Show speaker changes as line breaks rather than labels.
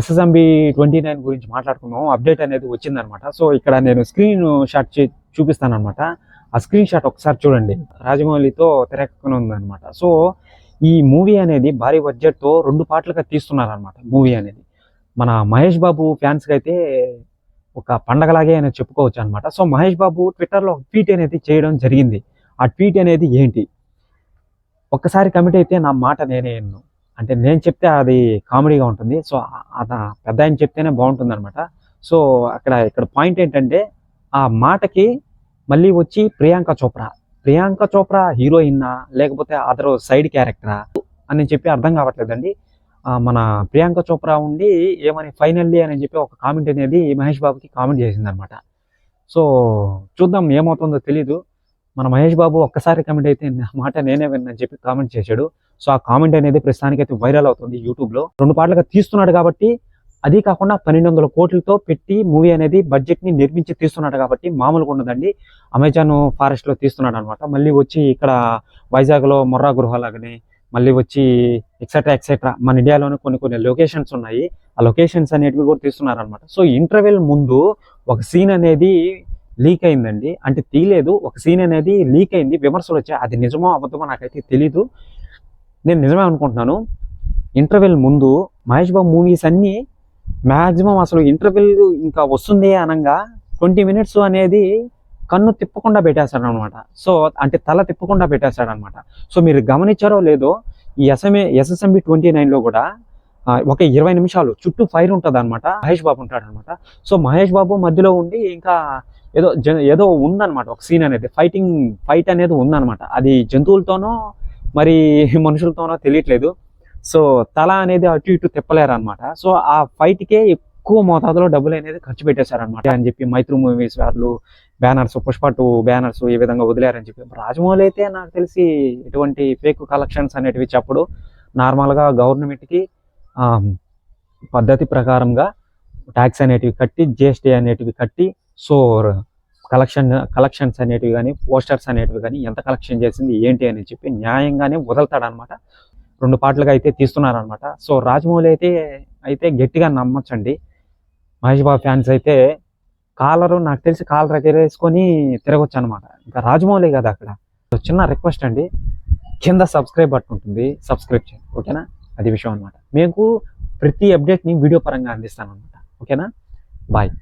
SSMB 29 గురించి మాట్లాడుకున్నాం. Update అనేది వచ్చిందనమాట. సో ఇక్కడ నేను స్క్రీన్ షాట్ చూపిస్తాను అనమాట. ఆ స్క్రీన్ షాట్ ఒకసారి చూడండి. రాజమౌళితో తెరకెక్కనుందనమాట. సో ఈ మూవీ అనేది భారీ బడ్జెట్తో 2 పార్ట్లుగా తీస్తున్నారనమాట. మూవీ అనేది మన మహేష్ బాబు ఫ్యాన్స్కి అయితే ఒక పండగలాగే అనేది చెప్పుకోవచ్చు అనమాట. సో మహేష్ బాబు ట్విట్టర్లో ఒక ట్వీట్ అనేది చేయడం జరిగింది. ఆ ట్వీట్ అనేది ఏంటి, ఒక్కసారి కమిట్ అయితే నా మాట నేనే ఎన్ను, అంటే నేను చెప్తే అది కామెడీగా ఉంటుంది. సో అది పెద్ద ఆయన చెప్తేనే బాగుంటుంది అనమాట. సో ఇక్కడ పాయింట్ ఏంటంటే, ఆ మాటకి మళ్ళీ వచ్చి ప్రియాంక చోప్రా హీరోయిన్నా లేకపోతే అదర్ సైడ్ క్యారెక్టరా అని చెప్పి అర్థం కావట్లేదండి. మన ప్రియాంక చోప్రా ఉండి ఏమని ఫైనల్లీ అని చెప్పి ఒక కామెంట్ అనేది మహేష్ బాబుకి కామెంట్ చేసింది అనమాట. సో చూద్దాం ఏమవుతుందో తెలీదు. మన మహేష్ బాబు ఒక్కసారి కమెంట్ అయితే నా మాట నేనే విన్నని చెప్పి కామెంట్ చేశాడు. సో ఆ కామెంట్ అనేది ప్రస్తుతానికైతే వైరల్ అవుతుంది యూట్యూబ్లో. 2 పార్ట్లుగా తీస్తున్నాడు కాబట్టి, అది కాకుండా 1200 కోట్లతో పెట్టి మూవీ అనేది బడ్జెట్ని నిర్మించి తీస్తున్నాడు కాబట్టి మామూలుగా ఉండదండి. అమెజాన్ ఫారెస్ట్లో తీస్తున్నాడు అనమాట. మళ్ళీ వచ్చి ఇక్కడ వైజాగ్లో మొర్రా గృహాలాగానే మళ్ళీ వచ్చి ఎక్సెట్రా మన ఇండియాలోనే కొన్ని లొకేషన్స్ ఉన్నాయి. ఆ లొకేషన్స్ అనేటివి కూడా తీస్తున్నారు అనమాట. సో ఇంటర్వెల్ ముందు ఒక సీన్ అనేది లీక్ అయిందండి. అంటే తీయలేదు, ఒక సీన్ అనేది లీక్ అయింది, విమర్శలు వచ్చాయి. అది నిజమో అబద్ధమో నాకైతే తెలీదు, నేను నిజమే అనుకుంటున్నాను. ఇంటర్వెల్ ముందు మహేష్ బాబు మూవీస్ అన్నీ మ్యాక్సిమం అసలు ఇంటర్వెల్ ఇంకా వస్తుంది అనగా 20 మినిట్స్ అనేది కన్ను తిప్పకుండా పెట్టేస్తాడు అనమాట. సో అంటే తల తిప్పకుండా పెట్టేస్తాడు అనమాట. సో మీరు గమనించారో లేదో, ఈ ఎస్ఎస్ఎంబి 29లో కూడా ఒక 20 నిమిషాలు చుట్టూ ఫైర్ ఉంటుంది అనమాట. మహేష్ బాబు ఉంటాడు అనమాట. సో మహేష్ బాబు మధ్యలో ఉండి ఇంకా ఏదో ఉందన్నమాట, ఒక సీన్ అనేది ఫైట్ అనేది ఉందన్నమాట. అది జంతువులతోనో మరి మనుషులతోనో తెలియట్లేదు. సో తల అనేది అటు ఇటు తిప్పలేరు అనమాట. సో ఆ ఫైట్కే ఎక్కువ మోతాదులో డబ్బులు అనేది ఖర్చు పెట్టేశారనమాట అని చెప్పి మైత్రి మూవీస్ వాళ్ళు బ్యానర్స్, పుష్ప 2 బ్యానర్స్ ఈ విధంగా వదిలేరని చెప్పి. రాజమౌళి అయితే నాకు తెలిసి ఎటువంటి ఫేక్ కలెక్షన్స్ అనేటివి చెప్పడు. నార్మల్గా గవర్నమెంట్కి పద్ధతి ప్రకారంగా ట్యాక్స్ అనేటివి కట్టి, జిఎస్టీ అనేటివి కట్టి, సో కలెక్షన్స్ అనేటివి కానీ, పోస్టర్స్ అనేటివి కానీ ఎంత కలెక్షన్ చేసింది ఏంటి అని చెప్పి న్యాయంగానే వదులుతాడనమాట. 2 పార్ట్లుగా అయితే తీస్తున్నారనమాట. సో రాజమౌళి అయితే గట్టిగా నమ్మచ్చండి. మహేష్ బాబు ఫ్యాన్స్ అయితే నాకు తెలిసి కాలర్ ఎగరేసుకొని తిరగొచ్చు అనమాట. ఇంకా రాజమౌళి కదా అక్కడ. చిన్న రిక్వెస్ట్ అండి, కింద సబ్స్క్రైబ్ బటన్ ఉంటుంది, సబ్స్క్రైబ్ చేయండి, ఓకేనా? అది విషయం అనమాట. మీకు ప్రతి అప్డేట్ని వీడియో పరంగా అందిస్తాను అనమాట, ఓకేనా? బాయ్.